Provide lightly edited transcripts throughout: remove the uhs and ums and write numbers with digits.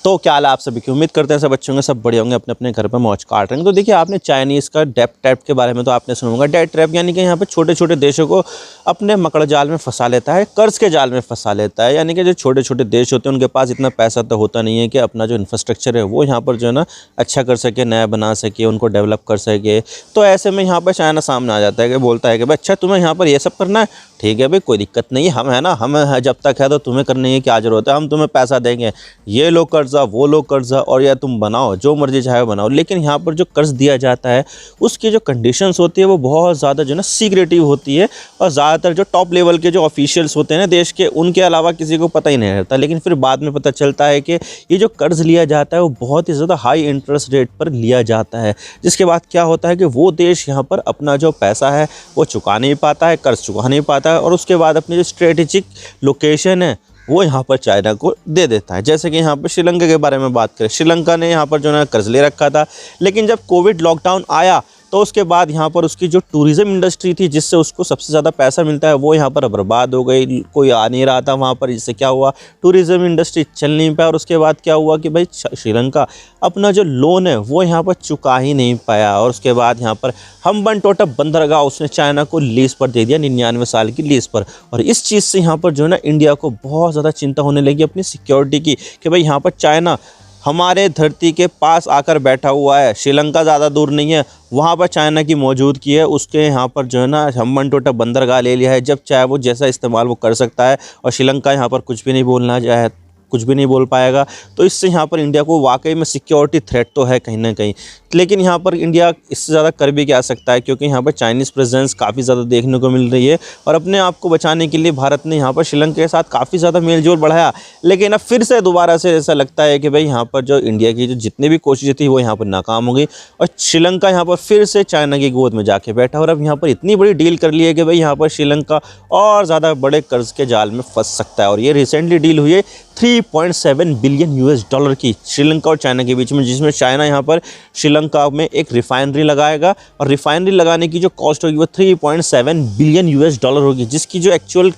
तो क्या हाल है आप सभी की। उम्मीद करते हैं सब अच्छे होंगे, सब बढ़िया होंगे, अपने अपने घर पर मौज काट रहे हैं। तो देखिए, आपने चाइनीज़ का डेट ट्रैप के बारे में तो आपने सुना होगा। डेट ट्रैप यानी कि यहाँ पे छोटे छोटे देशों को अपने मकड़ जाल में फंसा लेता है, कर्ज के जाल में फंसा लेता है। यानी कि जो छोटे छोटे देश होते हैं उनके पास इतना पैसा तो होता नहीं है कि अपना जो इंफ्रास्ट्रक्चर है वो यहाँ पर जो है ना अच्छा कर सके, नया बना सके, उनको डेवलप कर सके। तो ऐसे में यहाँ पर चाइना सामने आ जाता है कि बोलता है कि भाई अच्छा तुम्हें यहाँ पर ये सब करना है, ठीक है भाई कोई दिक्कत नहीं है, हम है ना, हम है, जब तक है तो तुम्हें करने की क्या जरूरत है, हम तुम्हें पैसा देंगे, ये लो कर्जा वो लो कर्जा, और या तुम बनाओ जो मर्जी चाहे बनाओ। लेकिन यहाँ पर जो कर्ज दिया जाता है उसकी जो कंडीशंस होती है वो बहुत ज़्यादा जो है ना सीक्रेटिव होती है, और ज़्यादातर जो टॉप लेवल के जो ऑफिशियल्स होते हैं ना देश के, उनके अलावा किसी को पता ही नहीं रहता। लेकिन फिर बाद में पता चलता है कि ये जो कर्ज लिया जाता है वो बहुत ही ज़्यादा हाई इंटरेस्ट रेट पर लिया जाता है, जिसके बाद क्या होता है कि वो देश यहाँ पर अपना जो पैसा है वो चुका नहीं पाता है, कर्ज चुका नहीं पाता है, और उसके बाद अपनी जो स्ट्रेटेजिक लोकेशन है वो यहाँ पर चाइना को दे देता है। जैसे कि यहाँ पर श्रीलंका के बारे में बात करें, श्रीलंका ने यहाँ पर जो है कर्ज ले रखा था, लेकिन जब कोविड लॉकडाउन आया तो उसके बाद यहाँ पर उसकी जो टूरिज़्म इंडस्ट्री थी जिससे उसको सबसे ज़्यादा पैसा मिलता है वो यहाँ पर बर्बाद हो गई। कोई आ नहीं रहा था वहाँ पर, जिससे क्या हुआ, टूरिज़्म इंडस्ट्री चल नहीं पाया। और उसके बाद क्या हुआ कि भाई श्रीलंका अपना जो लोन है वो यहाँ पर चुका ही नहीं पाया, और उसके बाद यहाँ पर हम्बनटोटा बंदरगाह उसने चाइना को लीज पर दे दिया, 99 साल की लीज पर। और इस चीज़ से यहाँ पर जो है ना इंडिया को बहुत ज़्यादा चिंता होने लगी अपनी सिक्योरिटी की, कि भाई यहाँ पर चाइना हमारे धरती के पास आकर बैठा हुआ है, श्रीलंका ज़्यादा दूर नहीं है, वहाँ पर चाइना की मौजूदगी है, उसके यहाँ पर जो है ना हम्बनटोटा बंदरगाह ले लिया है। जब चाहे वो जैसा इस्तेमाल वो कर सकता है, और श्रीलंका यहाँ पर कुछ भी नहीं बोलना चाहे, कुछ भी नहीं बोल पाएगा। तो इससे यहाँ पर इंडिया को वाकई में सिक्योरिटी थ्रेट तो है कहीं ना कहीं। लेकिन यहाँ पर इंडिया इससे ज़्यादा कर भी क्या सकता है, क्योंकि यहाँ पर चाइनीज़ प्रेजेंस काफ़ी ज़्यादा देखने को मिल रही है, और अपने आप को बचाने के लिए भारत ने यहाँ पर श्रीलंका के साथ काफ़ी ज़्यादा मेलजोल बढ़ाया। लेकिन अब फिर से दोबारा से ऐसा लगता है कि भाई यहाँ पर जो इंडिया की जो जितनी भी कोशिशें थी वो यहाँ पर नाकाम हो गई, और श्रीलंका यहाँ पर फिर से चाइना की गोद में जाके बैठा, और अब यहाँ पर इतनी बड़ी डील कर ली है कि भाई यहाँ पर श्रीलंका और ज़्यादा बड़े कर्ज के जाल में फंस सकता है। और ये रिसेंटली डील हुई है 3.7 बिलियन US डॉलर की श्रीलंका और चाइना के बीच में, जिसमें चाइना यहाँ पर श्रीलंका में एक रिफाइनरी लगाएगा, और रिफाइनरी लगाने की जो कॉस्ट होगी वो 3.7 बिलियन US डॉलर होगी, जिसकी जो एक्चुअल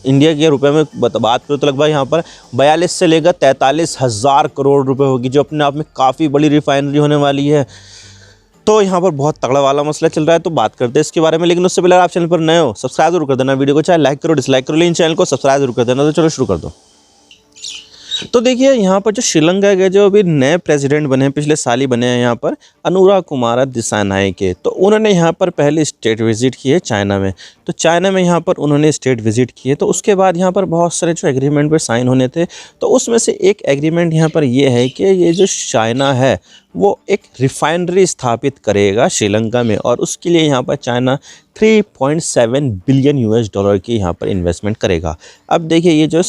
इंडिया के रुपए में बात करें तो लगभग यहाँ पर 42 से लेकर 43 हज़ार करोड़ रुपए होगी, जो अपने आप में काफ़ी बड़ी रिफाइनरी होने वाली है। तो यहाँ पर बहुत तगड़ा वाला मसला चल रहा है, तो बात करते हैं इसके बारे में। लेकिन उससे पहले आप चैनल पर नए हो सब्सक्राइब जरूर कर देना, वीडियो को चाहे लाइक करो डिसलाइक करो, लेकिन चैनल को सब्सक्राइब जरूर कर देना। तो चलो शुरू कर दो। तो देखिए, यहाँ पर जो श्रीलंका के जो अभी नए प्रेसिडेंट बने हैं, पिछले साल ही बने हैं यहाँ पर, अनुरा कुमारा दिसानायके, तो उन्होंने यहाँ पर पहले स्टेट विजिट की है चाइना में। तो चाइना में यहाँ पर उन्होंने स्टेट विजिट किए, तो उसके बाद यहाँ पर बहुत सारे जो एग्रीमेंट पर साइन होने थे, तो उसमें से एक एग्रीमेंट यहाँ पर ये है कि ये जो चाइना है वो एक रिफाइनरी स्थापित करेगा श्रीलंका में, और उसके लिए यहाँ पर चाइना 3.7 बिलियन US डॉलर की यहाँ पर इन्वेस्टमेंट करेगा। अब देखिए, ये जो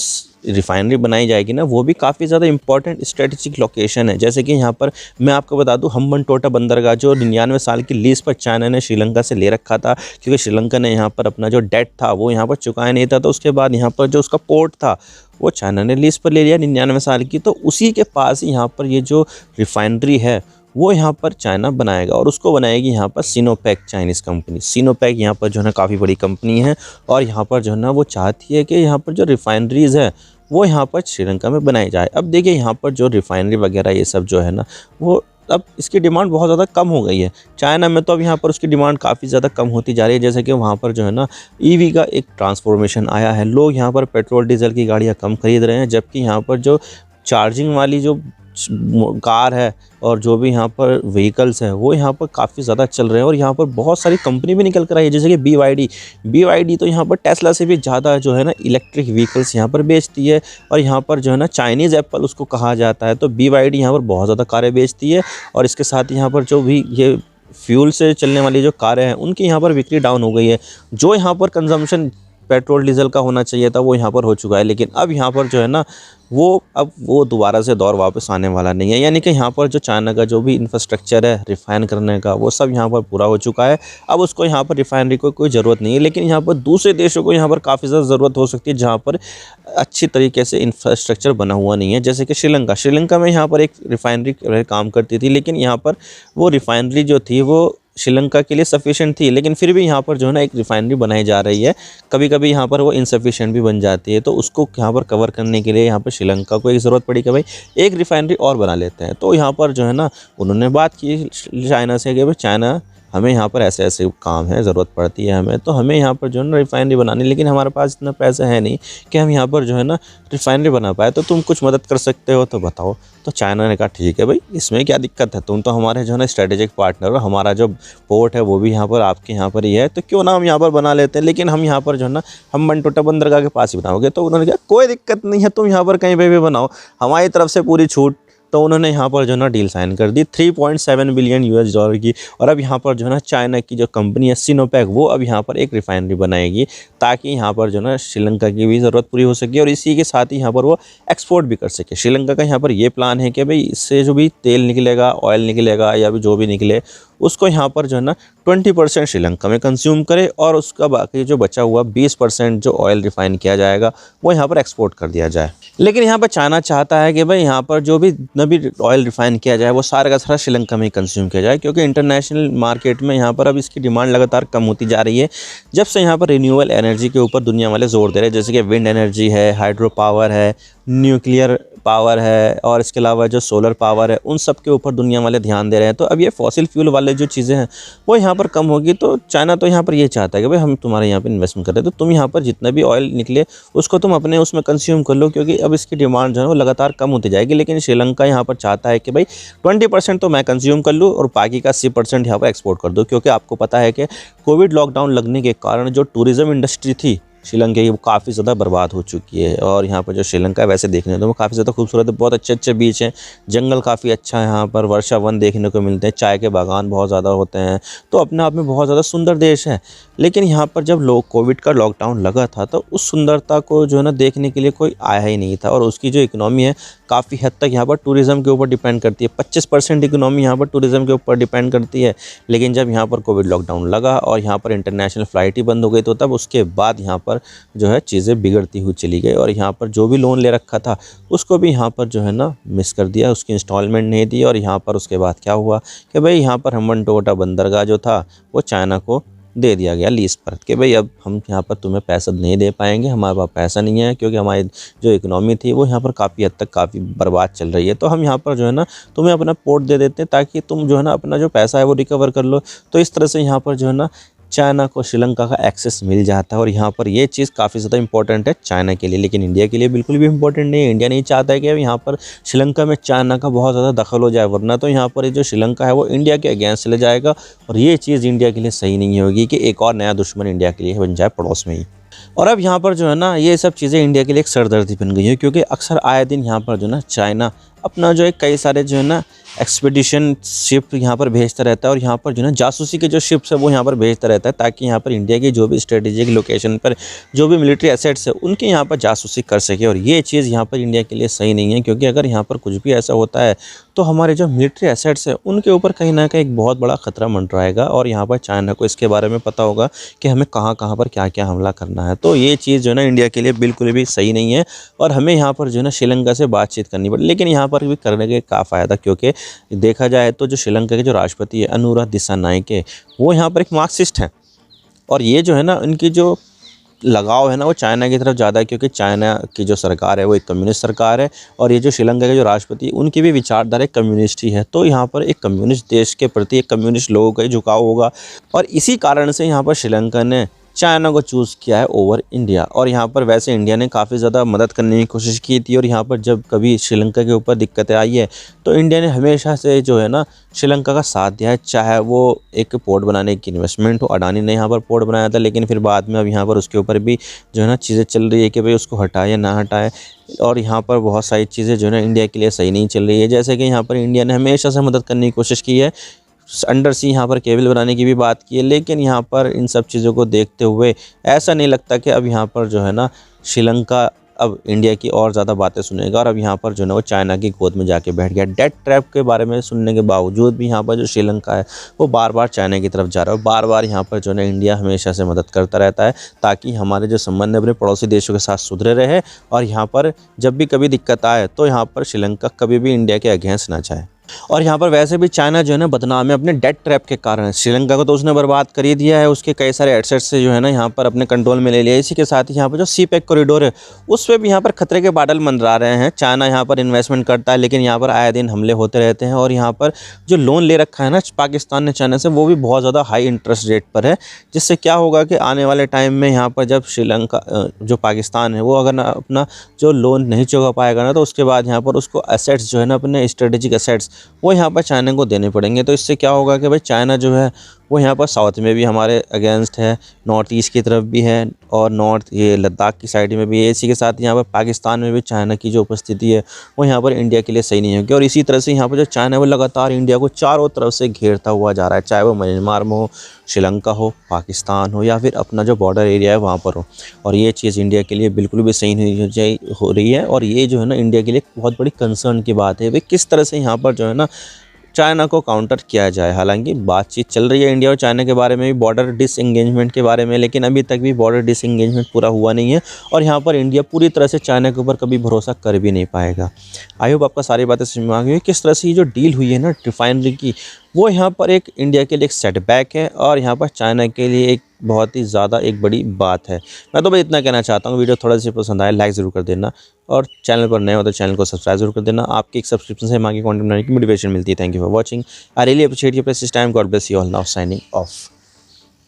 रिफाइनरी बनाई जाएगी ना वो भी काफ़ी ज़्यादा इंपॉर्टेंट स्ट्रेटेजिक लोकेशन है। जैसे कि यहाँ पर मैं आपको बता दूँ, हम्बनटोटा बंदरगाह जो 99 साल की लीज पर चाइना ने श्रीलंका से ले रखा था, क्योंकि श्रीलंका ने यहाँ पर अपना जो डेट था वो यहाँ पर चुकाया नहीं था। तो उसके बाद यहाँ पर जो उसका पोर्ट था वो चाइना ने लीज पर ले लिया 99 साल की, तो उसी के पास यहाँ पर ये जो रिफाइनरी है वो यहाँ पर चाइना बनाएगा, और उसको बनाएगी यहाँ पर सिनोपेक चाइनीज़ कंपनी। सिनोपेक यहाँ पर जो है ना काफ़ी बड़ी कंपनी है, और यहाँ पर जो है ना वो चाहती है कि यहाँ पर जो रिफाइनरीज़ है वो यहाँ पर श्रीलंका में बनाई जाए। अब देखिए, यहाँ पर जो रिफाइनरी वगैरह ये सब जो है ना वो अब इसकी डिमांड बहुत ज़्यादा कम हो गई है चाइना में, तो अब यहाँ पर उसकी डिमांड काफ़ी ज़्यादा कम होती जा रही है। जैसे कि वहाँ पर जो है ना ईवी का एक ट्रांसफॉर्मेशन आया है, लोग यहाँ पर पेट्रोल डीजल की गाड़ियाँ कम खरीद रहे हैं, जबकि यहाँ पर जो चार्जिंग वाली जो कार है और जो भी यहाँ पर व्हीकल्स हैं वो यहाँ पर काफ़ी ज़्यादा चल रहे हैं। और यहाँ पर बहुत सारी कंपनी भी निकल कर आई है, जैसे कि BYD तो यहाँ पर टेस्ला से भी ज़्यादा जो है ना इलेक्ट्रिक व्हीकल्स यहाँ पर बेचती है, और यहाँ पर जो है ना चाइनीज़ एप्पल उसको कहा जाता है। तो BYD यहाँ पर बहुत ज़्यादा कारें बेचती है, और इसके साथ यहाँ पर जो भी ये फ्यूल से चलने वाली जो कारें हैं उनकी यहाँ पर बिक्री डाउन हो गई है। जो यहाँ पर कंजम्पशन पेट्रोल डीजल का होना चाहिए था वो यहाँ पर हो चुका है, लेकिन अब यहाँ पर जो है ना वो दोबारा से दौर वापस आने वाला नहीं है। यानी कि यहाँ पर जो चाइना का जो भी इंफ्रास्ट्रक्चर है रिफाइन करने का वो सब यहाँ पर पूरा हो चुका है। अब उसको यहाँ पर रिफाइनरी को कोई ज़रूरत नहीं है, लेकिन यहाँ पर दूसरे देशों को यहाँ पर काफ़ी ज़्यादा ज़रूरत हो सकती है जहाँ पर अच्छी तरीके से इंफ्रास्ट्रक्चर बना हुआ नहीं है। जैसे कि श्रीलंका में यहाँ पर एक रिफाइनरी काम करती थी, लेकिन यहाँ पर वो रिफाइनरी जो थी वो श्रीलंका के लिए सफिशिएंट थी, लेकिन फिर भी यहाँ पर जो है ना एक रिफाइनरी बनाई जा रही है। कभी कभी यहाँ पर वो इनसफिशिएंट भी बन जाती है, तो उसको यहाँ पर कवर करने के लिए यहाँ पर श्रीलंका को एक ज़रूरत पड़ी कि भाई एक रिफाइनरी और बना लेते हैं। तो यहाँ पर जो है ना उन्होंने बात की चाइना से कि भाई चाइना, हमें यहाँ पर ऐसे ऐसे काम है, ज़रूरत पड़ती है हमें, तो हमें यहाँ पर जो है ना रिफाइनरी बनानी, लेकिन हमारे पास इतना पैसा है नहीं कि हम यहाँ पर जो है ना रिफाइनरी बना पाए, तो तुम कुछ मदद कर सकते हो तो बताओ। तो चाइना ने कहा ठीक है भाई, इसमें क्या दिक्कत है, तुम तो हमारे जो है ना स्ट्रेटेजिक पार्टनर हो, हमारा जो पोर्ट है वो भी यहाँ पर आपके यहाँ पर ही है, तो क्यों ना हम यहाँ पर बना लेते हैं, लेकिन हम यहाँ पर जो है ना हम बनटोटा बंदरगाह के पास ही बनाओगे। तो उन्होंने कहा कोई दिक्कत नहीं है, तुम यहाँ पर कहीं पर भी बनाओ, हमारी तरफ से पूरी छूट। तो उन्होंने यहाँ पर जो है ना डील साइन कर दी 3.7 बिलियन यूएस डॉलर की। और अब यहाँ पर जो है ना चाइना की जो कंपनी है सिनोपेक, वो अब यहाँ पर एक रिफाइनरी बनाएगी, ताकि यहाँ पर जो है ना श्रीलंका की भी ज़रूरत पूरी हो सके और इसी के साथ ही यहाँ पर वो एक्सपोर्ट भी कर सके। श्रीलंका का यहाँ पर ये प्लान है कि भाई इससे जो भी तेल निकलेगा, ऑयल निकलेगा या भी जो भी निकले, उसको यहाँ पर जो है ना 20% श्रीलंका में कंज्यूम करे और उसका बाकी जो बचा हुआ 20% जो ऑयल रिफाइन किया जाएगा वो यहाँ पर एक्सपोर्ट कर दिया जाए। लेकिन यहाँ पर चाइना चाहता है कि भाई यहाँ पर जो भी ऑयल रिफाइन किया जाए वो सारा का सारा श्रीलंका में ही कंज्यूम किया जाए, क्योंकि इंटरनेशनल मार्केट में यहाँ पर अब इसकी डिमांड लगातार कम होती जा रही है। जब से यहाँ पर रिन्यूएबल एनर्जी के ऊपर दुनिया वाले जोर दे रहे हैं, जैसे कि विंड एनर्जी है, हाइड्रो पावर है, न्यूक्लियर पावर है और इसके अलावा जो सोलर पावर है, उन सब के ऊपर दुनिया वाले ध्यान दे रहे हैं। तो अब ये फॉसिल फ्यूल वाले जो चीज़ें हैं वो यहाँ पर कम होगी। तो चाइना तो यहाँ पर ये चाहता है कि भाई हम तुम्हारे यहाँ पर इन्वेस्टमेंट कर रहे हैं, तो तुम यहाँ पर जितना भी ऑयल निकले उसको तुम अपने उसमें कंज्यूम कर लो, क्योंकि अब इसकी डिमांड जो है वो लगातार कम होती जाएगी। लेकिन श्रीलंका यहाँ पर चाहता है कि भाई 20% तो मैं कंज्यूम कर लूँ और बाकी का 80% यहाँ पर एक्सपोर्ट कर दूँ, क्योंकि आपको पता है कि कोविड लॉकडाउन लगने के कारण जो टूरिज़्म इंडस्ट्री थी श्रीलंका की वो काफ़ी ज़्यादा बर्बाद हो चुकी है। और यहाँ पर जो श्रीलंका है वैसे देखने तो वो काफ़ी ज़्यादा खूबसूरत है, बहुत अच्छे अच्छे बीच हैं, जंगल काफ़ी अच्छा है, यहाँ पर वर्षा वन देखने को मिलते हैं, चाय के बागान बहुत ज़्यादा होते हैं, तो अपने आप में बहुत ज़्यादा सुंदर देश है। लेकिन यहाँ पर जब कोविड का लॉकडाउन लगा था तो उस सुंदरता को जो है ना देखने के लिए कोई आया ही नहीं था। और उसकी जो इकोनॉमी है काफ़ी हद तक यहाँ पर टूरिज़्म के ऊपर डिपेंड करती है, 25% इकोनॉमी यहाँ पर टूरिज़्म के ऊपर डिपेंड करती है। लेकिन जब यहाँ पर कोविड लॉकडाउन लगा और यहाँ पर इंटरनेशनल फ़्लाइट ही बंद हो गई, तो तब उसके बाद यहाँ पर जो है चीज़ें बिगड़ती हुई चली गई और यहाँ पर जो भी लोन ले रखा था उसको भी यहाँ पर जो है ना मिस कर दिया, उसकी इंस्टॉलमेंट नहीं दी। और यहाँ पर उसके बाद क्या हुआ कि भाई यहाँ पर हम्बनटोटा बंदरगाह जो था वो चाइना को दे दिया गया लीज पर, कि भाई अब हम यहाँ पर तुम्हें पैसा नहीं दे पाएंगे, हमारे पास पैसा नहीं है, क्योंकि हमारी जो इकोनॉमी थी वो यहाँ पर काफ़ी हद तक काफ़ी बर्बाद चल रही है। तो हम यहाँ पर जो है ना तुम्हें अपना पोर्ट दे देते हैं ताकि तुम जो है ना अपना जो पैसा है वो रिकवर कर लो। तो इस तरह से यहाँ पर जो है ना चाइना को श्रीलंका का एक्सेस मिल जाता है और यहाँ पर ये चीज़ काफ़ी ज़्यादा इंपॉर्टेंट है चाइना के लिए, लेकिन इंडिया के लिए बिल्कुल भी इंपॉर्टेंट नहीं है। इंडिया नहीं चाहता है कि यहाँ पर श्रीलंका में चाइना का बहुत ज़्यादा दखल हो जाए, वरना तो यहाँ पर ये जो श्रीलंका है वो इंडिया के अगेंस्ट चले जाएगा और ये चीज़ इंडिया के लिए सही नहीं होगी कि एक और नया दुश्मन इंडिया के लिए बन जाए पड़ोस में ही। और अब यहाँ पर जो है ना ये सब चीज़ें इंडिया के लिए एक सरदर्दी बन गई है, क्योंकि अक्सर आए दिन यहाँ पर जो है ना चाइना अपना जो है कई सारे जो है ना एक्सपीडिशन शिप यहाँ पर भेजता रहता है और यहाँ पर जो है ना जासूसी के जो शिप्स है वो यहाँ पर भेजता रहता है, ताकि यहाँ पर इंडिया की जो भी स्ट्रेटेजिक लोकेशन पर जो भी मिलिट्री एसेट्स है उनके यहाँ पर जासूसी कर सके। और ये चीज़ यहाँ पर इंडिया के लिए सही नहीं है, क्योंकि अगर यहाँ पर कुछ भी ऐसा होता है तो हमारे जो मिलिट्री एसेट्स है उनके ऊपर कहीं ना कहीं एक बहुत बड़ा खतरा मंडराएगा और यहाँ पर चाइना को इसके बारे में पता होगा कि हमें कहाँ कहाँ पर क्या क्या हमला करना है। तो ये चीज़ जो है ना इंडिया के लिए बिल्कुल भी सही नहीं है और हमें यहाँ पर जो है ना श्रीलंका से बातचीत करनी पड़ी। लेकिन यहाँ पर भी करने के क्या फ़ायदा, क्योंकि देखा जाए तो जो श्रीलंका के जो राष्ट्रपति है अनुरा दिसानायके वो यहाँ पर एक मार्क्सिस्ट हैं और ये जो है ना उनकी जो लगाव है ना वो चाइना की तरफ ज़्यादा है, क्योंकि चाइना की जो सरकार है वो एक कम्युनिस्ट सरकार है और ये जो श्रीलंका के जो राष्ट्रपति उनकी भी विचारधारा एक कम्युनिस्ट ही है। तो यहाँ पर एक कम्युनिस्ट देश के प्रति एक कम्युनिस्ट लोगों का ही झुकाव होगा और इसी कारण से यहाँ पर श्रीलंका ने चाइना को चूज़ किया है ओवर इंडिया। और यहाँ पर वैसे इंडिया ने काफ़ी ज़्यादा मदद करने की कोशिश की थी और यहाँ पर जब कभी श्रीलंका के ऊपर दिक्कतें आई है तो इंडिया ने हमेशा से जो है ना श्रीलंका का साथ दिया है, चाहे वो एक पोर्ट बनाने की इन्वेस्टमेंट हो। अडानी ने यहाँ पर पोर्ट बनाया था, लेकिन फिर बाद में अब यहाँ पर उसके ऊपर भी जो है ना चीज़ें चल रही है कि भाई उसको हटाए या ना हटाए। और यहाँ पर बहुत सारी चीज़ें जो है ना इंडिया के लिए सही नहीं चल रही है, जैसे कि यहाँ पर इंडिया ने हमेशा से मदद करने की कोशिश की है, अंडर सी यहाँ पर केबल बनाने की भी बात की है। लेकिन यहाँ पर इन सब चीज़ों को देखते हुए ऐसा नहीं लगता कि अब यहाँ पर जो है ना श्रीलंका अब इंडिया की और ज़्यादा बातें सुनेगा और अब यहाँ पर जो है ना वो चाइना की गोद में जाके बैठ गया। डेट ट्रैप के बारे में सुनने के बावजूद भी यहाँ पर जो श्रीलंका है वो बार बार चाइना की तरफ जा रहा है। बार बार यहाँ पर जो है ना इंडिया हमेशा से मदद करता रहता है ताकि हमारे जो संबंध है अपने पड़ोसी देशों के साथ सुधरे रहे और यहाँ पर जब भी कभी दिक्कत आए तो यहाँ पर श्रीलंका कभी भी इंडिया के अगेंस्ट ना जाए। और यहाँ पर वैसे भी चाइना जो है ना बदनाम है अपने डेट ट्रैप के कारण। श्रीलंका को तो उसने बर्बाद कर ही दिया है, उसके कई सारे एसेट्स से जो है ना यहाँ पर अपने कंट्रोल में ले लिया। इसी के साथ ही यहाँ पर जो सी पैक कॉरिडोर है उस पर भी यहाँ पर खतरे के बादल मंडरा रहे हैं। चाइना यहाँ पर इन्वेस्टमेंट करता है, लेकिन यहाँ पर आए दिन हमले होते रहते हैं। और यहाँ पर जो लोन ले रखा है ना पाकिस्तान ने चाइना से, वो भी बहुत ज़्यादा हाई इंटरेस्ट रेट पर है, जिससे क्या होगा कि आने वाले टाइम में यहाँ पर जब श्रीलंका जो पाकिस्तान है वो अगर ना अपना जो लोन नहीं चुका पाएगा ना, तो उसके बाद यहाँ पर उसको एसेट्स जो है ना अपने स्ट्रेटेजिक एसेट्स वो यहाँ पर चाइना को देने पड़ेंगे। तो इससे क्या होगा कि भाई चाइना जो है वो यहाँ पर साउथ में भी हमारे अगेंस्ट है, नॉर्थ ईस्ट की तरफ भी है और नॉर्थ ये लद्दाख की साइड में भी है। इसी के साथ यहाँ पर पाकिस्तान में भी चाइना की जो उपस्थिति है वो यहाँ पर इंडिया के लिए सही नहीं होगी। और इसी तरह से यहाँ पर जो चाइना है वो लगातार इंडिया को चारों तरफ से घेरता हुआ जा रहा है, चाहे वो म्यांमार में हो, श्रीलंका हो, पाकिस्तान हो या फिर अपना जो बॉर्डर एरिया है वहाँ पर हो। और ये चीज़ इंडिया के लिए बिल्कुल भी सही नहीं हो रही है। और ये जो है ना इंडिया के लिए बहुत बड़ी कंसर्न की बात है, भाई किस तरह से यहाँ पर जो है ना चाइना को काउंटर किया जाए। हालांकि बातचीत चल रही है इंडिया और चाइना के बारे में भी, बॉर्डर डिसएंगेजमेंट के बारे में, लेकिन अभी तक भी बॉर्डर डिसएंगेजमेंट पूरा हुआ नहीं है। और यहाँ पर इंडिया पूरी तरह से चाइना के ऊपर कभी भरोसा कर भी नहीं पाएगा। आई होप आपका सारी बातें समझ में आ गई किस तरह से ये जो डील हुई है ना रिफाइनरी की, वो यहाँ पर एक इंडिया के लिए एक सेटबैक है और यहाँ पर चाइना के लिए एक बहुत ही ज़्यादा एक बड़ी बात है। मैं तो भाई इतना कहना चाहता हूँ। वीडियो थोड़ा सा पसंद आए लाइक ज़रूर कर देना और चैनल पर नए हो तो चैनल को सब्सक्राइब जरूर कर देना। आपकी एक सब्सक्रिप्शन से हमारी कंटेंट बनाने की मोटिवेशन मिलती है। Thank you for watching. I really appreciate your precious time. God bless you all. Now signing off.